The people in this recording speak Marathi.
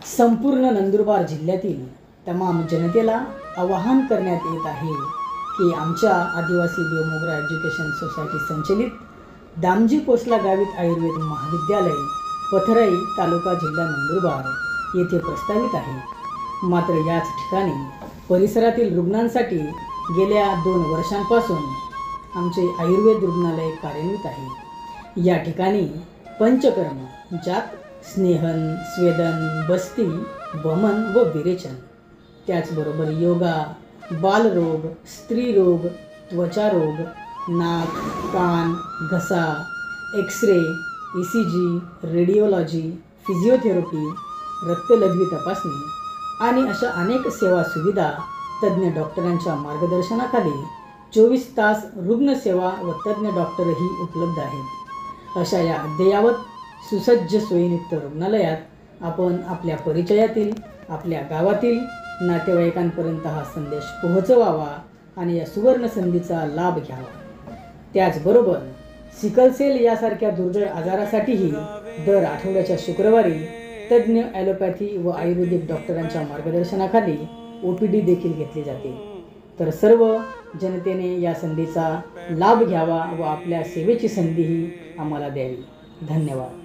संपूर्ण नंदुरबार जिल्ह्यातील तमाम जनतेला आवाहन करण्यात येत आहे की आमच्या आदिवासी देवमोगरा एज्युकेशन सोसायटी संचलित दामजी कोसला गावित आयुर्वेद महाविद्यालय पथराई तालुका जिल्हा नंदुरबार येथे प्रस्तावित आहे। मात्र याच ठिकाणी परिसरातील रुग्णांसाठी गेल्या 2 वर्षांपासून आमचे आयुर्वेद रुग्णालय कार्यान्वित आहे। या ठिकाणी पंचकर्म ज्यात स्नेहन, स्वेदन, बस्ती, वमन व विरेचन, त्याचबरोबर योगा, बालरोग, स्त्रीरोग, त्वचारोग, नाक, कान, घसा, एक्सरे, ECG, रेडिओलॉजी, फिजिओथेरपी, रक्तलघवी तपासणी आणि अशा अनेक सेवा सुविधा तज्ज्ञ डॉक्टरांच्या मार्गदर्शनाखाली 24 तास रुग्णसेवा व तज्ज्ञ डॉक्टरही उपलब्ध आहेत। अशा या अद्ययावत सुसज्ज सोयीयुक्त रुग्णालयात आपण आपल्या परिचयातील, आपल्या गावातील नातेवाईकांपर्यंत हा संदेश पोहोचवावा आणि या सुवर्ण संधीचा लाभ घ्यावा। त्याचबरोबर सिकलसेल यासारख्या दुर्धर आजारासाठीही दर आठवड्याच्या शुक्रवारी तज्ज्ञ ॲलोपॅथी व आयुर्वेदिक डॉक्टरांच्या मार्गदर्शनाखाली OPD देखील घेतली जाते। तर सर्व जनतेने या संधीचा लाभ घ्यावा व आपल्या सेवेची संधीही आम्हाला द्यावी। धन्यवाद।